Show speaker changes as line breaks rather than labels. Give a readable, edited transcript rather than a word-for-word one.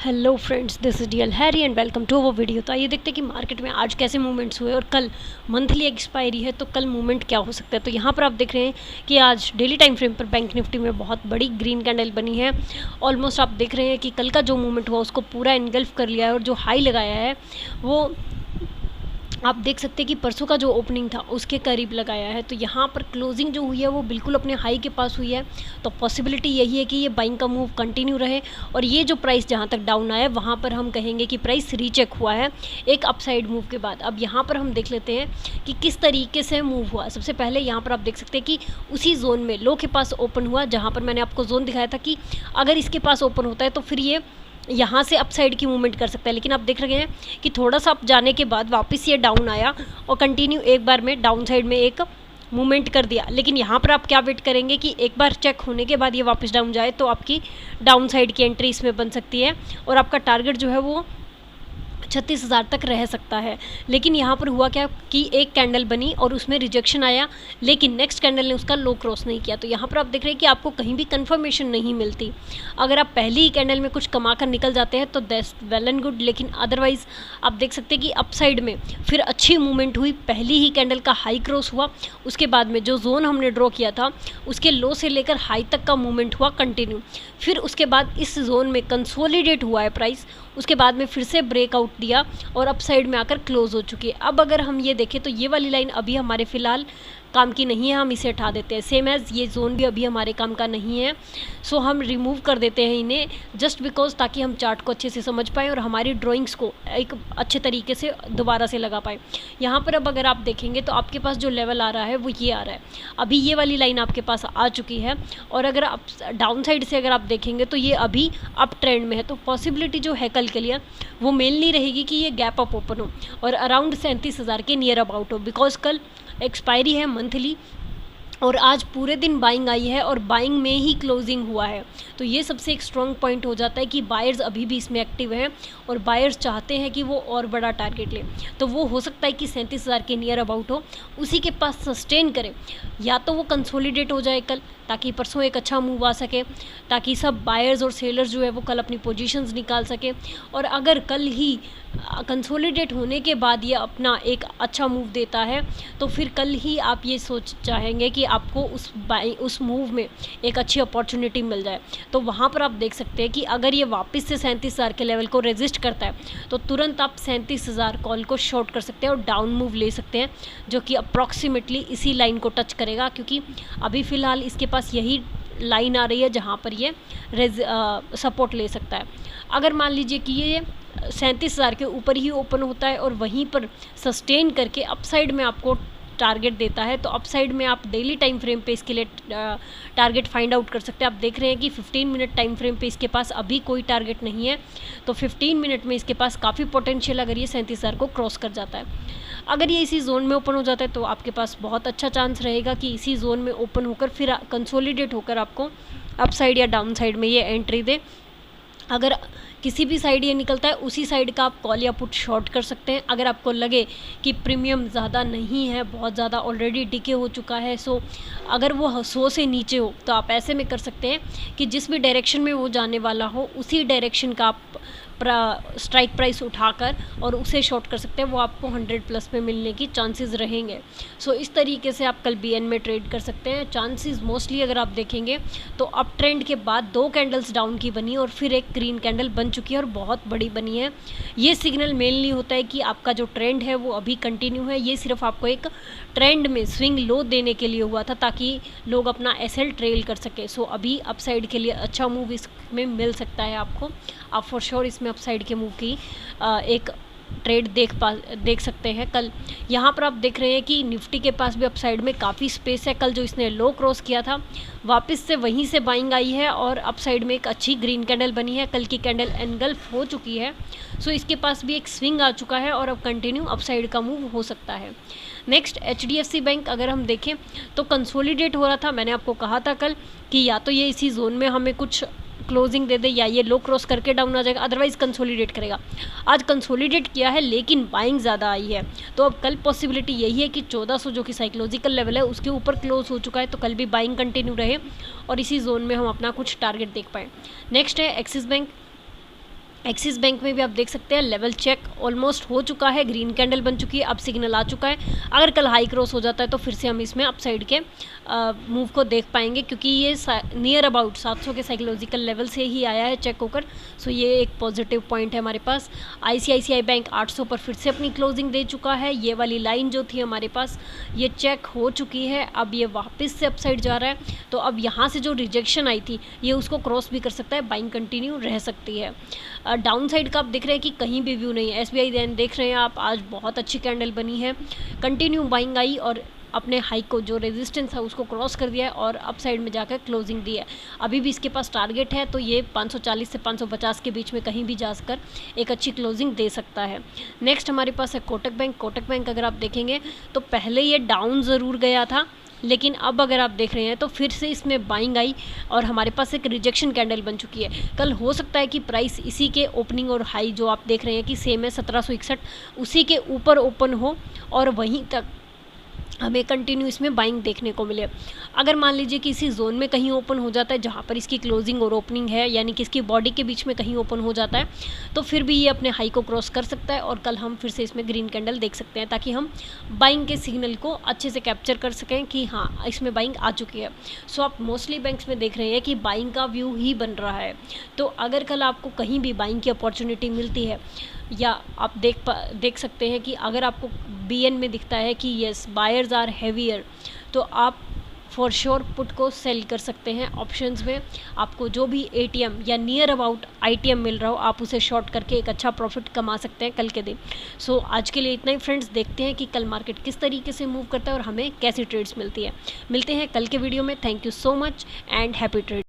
Hello friends, this is D L Harry and welcome to our video. तो आइए देखते हैं कि मार्केट में आज कैसे मूवमेंट्स हुए और कल मंथली एक्सपायरी है तो कल मूवमेंट क्या हो सकता है। तो यहाँ पर आप देख रहे हैं कि आज डेली टाइम फ्रेम पर बैंक निफ्टी में बहुत बड़ी ग्रीन कैंडल बनी है। ऑलमोस्ट आप देख रहे हैं कि कल का जो मूवमेंट हुआ उसको पूरा इनगल्फ कर लिया है और जो हाई लगाया है वो आप देख सकते हैं कि परसों का जो ओपनिंग था उसके करीब लगाया है। तो यहाँ पर क्लोजिंग जो हुई है वो बिल्कुल अपने हाई के पास हुई है। तो पॉसिबिलिटी यही है कि ये बाइंग का मूव कंटिन्यू रहे और ये जो प्राइस जहाँ तक डाउन आया वहाँ पर हम कहेंगे कि प्राइस रीचेक हुआ है एक अपसाइड मूव के बाद। अब यहाँ पर हम देख लेते हैं कि किस तरीके से मूव हुआ। सबसे पहले यहाँ पर आप देख सकते हैं कि उसी जोन में लो के पास ओपन हुआ जहाँ पर मैंने आपको जोन दिखाया था कि अगर इसके पास ओपन होता है तो फिर ये यहाँ से अपसाइड की मूवमेंट कर सकता है। लेकिन आप देख रहे हैं कि थोड़ा सा अप जाने के बाद वापस ये डाउन आया और कंटिन्यू एक बार में डाउन साइड में एक मूवमेंट कर दिया। लेकिन यहाँ पर आप क्या वेट करेंगे कि एक बार चेक होने के बाद ये वापस डाउन जाए तो आपकी डाउन साइड की एंट्री इसमें बन सकती है और आपका टारगेट जो है वो 36,000 तक रह सकता है। लेकिन यहाँ पर हुआ क्या कि एक कैंडल बनी और उसमें रिजेक्शन आया, लेकिन नेक्स्ट कैंडल ने उसका लो क्रॉस नहीं किया। तो यहाँ पर आप देख रहे हैं कि आपको कहीं भी कंफर्मेशन नहीं मिलती। अगर आप पहली ही कैंडल में कुछ कमा कर निकल जाते हैं तो दैट्स वेल एंड गुड, लेकिन अदरवाइज आप देख सकते हैं कि अपसाइड में फिर अच्छी मूवमेंट हुई। पहली ही कैंडल का हाई क्रॉस हुआ, उसके बाद में जो जोन हमने ड्रॉ किया था उसके लो से लेकर हाई तक का मूवमेंट हुआ कंटिन्यू। फिर उसके बाद इस जोन में कंसोलिडेट हुआ है प्राइस, उसके बाद में फिर से ब्रेकआउट दिया और अपसाइड में आकर क्लोज हो चुकी है। अब अगर हम ये देखें तो ये वाली लाइन अभी हमारे फिलहाल काम की नहीं है, हम इसे हटा देते हैं। सेम एज ये जोन भी अभी हमारे काम का नहीं है, सो हम रिमूव कर देते हैं इन्हें जस्ट बिकॉज ताकि हम चार्ट को अच्छे से समझ पाएँ और हमारी ड्राइंग्स को एक अच्छे तरीके से दोबारा से लगा पाएँ। यहाँ पर अब अगर आप देखेंगे तो आपके पास जो लेवल आ रहा है वो ये आ रहा है। अभी ये वाली लाइन आपके पास आ चुकी है और अगर आप डाउन साइड से अगर आप देखेंगे तो ये अभी अप ट्रेंड में है। तो पॉसिबिलिटी जो है कल के लिए वो मेनली रहेगी कि ये गैप अप ओपन हो और अराउंड 37,000 के नियर अबाउट हो, बिकॉज कल एक्सपायरी है मंथली और आज पूरे दिन बाइंग आई है और बाइंग में ही क्लोजिंग हुआ है। तो ये सबसे एक स्ट्रॉन्ग पॉइंट हो जाता है कि बायर्स अभी भी इसमें एक्टिव हैं और बायर्स चाहते हैं कि वो और बड़ा टारगेट ले। तो वो हो सकता है कि 37,000 के नियर अबाउट हो, उसी के पास सस्टेन करे, या तो वो कंसोलिडेट हो जाए कल ताकि परसों एक अच्छा मूव आ सके, ताकि सब बायर्स और सेलर्स जो है वो कल अपनी पोजीशंस निकाल सके। और अगर कल ही कंसोलिडेट होने के बाद ये अपना एक अच्छा मूव देता है तो फिर कल ही आप ये सोच चाहेंगे कि आपको उस मूव में एक अच्छी अपॉर्चुनिटी मिल जाए। तो वहाँ पर आप देख सकते हैं कि अगर ये वापस से 37,000 के लेवल को रेजिस्ट करता है तो तुरंत आप 37,000 कॉल को शॉर्ट कर सकते हैं और डाउन मूव ले सकते हैं, जो कि अप्रॉक्सीमेटली इसी लाइन को टच करेगा, क्योंकि अभी फ़िलहाल इसके पास यही लाइन आ रही है जहाँ पर ये सपोर्ट ले सकता है। अगर मान लीजिए कि ये 37,000 के ऊपर ही ओपन होता है और वहीं पर सस्टेन करके अपसाइड में आपको टारगेट देता है तो अपसाइड में आप डेली टाइम फ्रेम पे इसके लिए टारगेट फाइंड आउट कर सकते हैं। आप देख रहे हैं कि 15 मिनट टाइम फ्रेम पे इसके पास अभी कोई टारगेट नहीं है, तो 15 मिनट में इसके पास काफ़ी पोटेंशियल अगर ये 37,000 को क्रॉस कर जाता है। अगर ये इसी जोन में ओपन हो जाता है तो आपके पास बहुत अच्छा चांस रहेगा कि इसी जोन में ओपन होकर फिर कंसोलिडेट होकर आपको अपसाइड या डाउन साइड में ये एंट्री दे। अगर किसी भी साइड ये निकलता है उसी साइड का आप कॉल या पुट शॉर्ट कर सकते हैं। अगर आपको लगे कि प्रीमियम ज़्यादा नहीं है, बहुत ज़्यादा ऑलरेडी डिके हो चुका है, सो अगर वो 100 से नीचे हो तो आप ऐसे में कर सकते हैं कि जिस भी डायरेक्शन में वो जाने वाला हो उसी डायरेक्शन का आप स्ट्राइक प्राइस उठाकर और उसे शॉर्ट कर सकते हैं, वो आपको 100 प्लस में मिलने की चांसेस रहेंगे। सो इस तरीके से आप कल बीएन में ट्रेड कर सकते हैं। चांसेस मोस्टली अगर आप देखेंगे तो अप ट्रेंड के बाद 2 कैंडल्स डाउन की बनी और फिर एक ग्रीन कैंडल बन चुकी है और बहुत बड़ी बनी है। ये सिग्नल मेनली होता है कि आपका जो ट्रेंड है वो अभी कंटिन्यू है। ये सिर्फ आपको एक ट्रेंड में स्विंग लो देने के लिए हुआ था ताकि लोग अपना एसएल ट्रेल कर सके। सो अभी अपसाइड के लिए अच्छा मूव इसमें मिल सकता है आपको। आप फॉर श्योर इसमें अपसाइड के मूव की एक ट्रेड देख सकते हैं कल। यहाँ पर आप देख रहे हैं कि निफ्टी के पास भी अपसाइड में काफ़ी स्पेस है। कल जो इसने लो क्रॉस किया था वापस से वहीं से बाइंग आई है और अपसाइड में एक अच्छी ग्रीन कैंडल बनी है। कल की कैंडल एनगल्फ हो चुकी है, सो इसके पास भी एक स्विंग आ चुका है और अब कंटिन्यू अपसाइड का मूव हो सकता है। नेक्स्ट एचडीएफसी बैंक अगर हम देखें तो कंसोलिडेट हो रहा था। मैंने आपको कहा था कल कि या तो ये इसी जोन में हमें कुछ क्लोजिंग दे दे या ये लो क्रॉस करके डाउन आ जाएगा, अदरवाइज कंसोलिडेट करेगा। आज कंसोलिडेट किया है लेकिन बाइंग ज़्यादा आई है, तो अब कल पॉसिबिलिटी यही है कि 1400 जो कि साइकोलॉजिकल लेवल है उसके ऊपर क्लोज हो चुका है, तो कल भी बाइंग कंटिन्यू रहे और इसी जोन में हम अपना कुछ टारगेट देख पाएँ। नेक्स्ट है एक्सिस बैंक। एक्सिस बैंक में भी आप देख सकते हैं लेवल चेक ऑलमोस्ट हो चुका है, ग्रीन कैंडल बन चुकी है, अब सिग्नल आ चुका है। अगर कल हाई क्रॉस हो जाता है तो फिर से हम इसमें अपसाइड के मूव को देख पाएंगे, क्योंकि ये नियर अबाउट 700 के साइकोलॉजिकल लेवल से ही आया है चेक होकर। सो ये एक पॉजिटिव पॉइंट है हमारे पास। ICICI बैंक 800 पर फिर से अपनी क्लोजिंग दे चुका है। ये वाली लाइन जो थी हमारे पास ये चेक हो चुकी है, अब ये वापस से अपसाइड जा रहा है। तो अब यहाँ से जो रिजेक्शन आई थी ये उसको क्रॉस भी कर सकता है, बाइंग कंटिन्यू रह सकती है। डाउन साइड का आप दिख रहे हैं कि कहीं भी व्यू नहीं है। SBI देन देख रहे हैं आप, आज बहुत अच्छी कैंडल बनी है, कंटिन्यू बाइंग आई और अपने हाई को जो रेजिस्टेंस है उसको क्रॉस कर दिया है और अप साइड में जाकर क्लोजिंग दी है। अभी भी इसके पास टारगेट है, तो ये 540 से 550 के बीच में कहीं भी जाकर एक अच्छी क्लोजिंग दे सकता है। नेक्स्ट हमारे पास है कोटक बैंक। कोटक बैंक अगर आप देखेंगे तो पहले ये डाउन ज़रूर गया था, लेकिन अब अगर आप देख रहे हैं तो फिर से इसमें बाइंग आई और हमारे पास एक रिजेक्शन कैंडल बन चुकी है। कल हो सकता है कि प्राइस इसी के ओपनिंग और हाई जो आप देख रहे हैं कि सेम है 1761, उसी के ऊपर ओपन हो और वहीं तक हमें कंटिन्यू इसमें बाइंग देखने को मिले। अगर मान लीजिए कि इसी जोन में कहीं ओपन हो जाता है जहाँ पर इसकी क्लोजिंग और ओपनिंग है, यानी कि इसकी बॉडी के बीच में कहीं ओपन हो जाता है, तो फिर भी ये अपने हाई को क्रॉस कर सकता है और कल हम फिर से इसमें ग्रीन कैंडल देख सकते हैं, ताकि हम बाइंग के सिग्नल को अच्छे से कैप्चर कर सकें कि हाँ इसमें बाइंग आ चुकी है। सो आप मोस्टली बैंक्स में देख रहे हैं कि बाइंग का व्यू ही बन रहा है। तो अगर कल आपको कहीं भी बाइंग की अपॉर्चुनिटी मिलती है, या आप देख सकते हैं कि अगर आपको BN में दिखता है कि यस बायर्स आर हैवियर, तो आप फॉर श्योर पुट को सेल कर सकते हैं। ऑप्शंस में आपको जो भी ATM या नियर अबाउट ITM मिल रहा हो आप उसे शॉर्ट करके एक अच्छा प्रॉफिट कमा सकते हैं कल के दिन। सो आज के लिए इतना ही फ्रेंड्स, देखते हैं कि कल मार्केट किस तरीके से मूव करता है और हमें कैसी ट्रेड्स मिलती है। मिलते हैं कल के वीडियो में। Thank you so much and happy trade.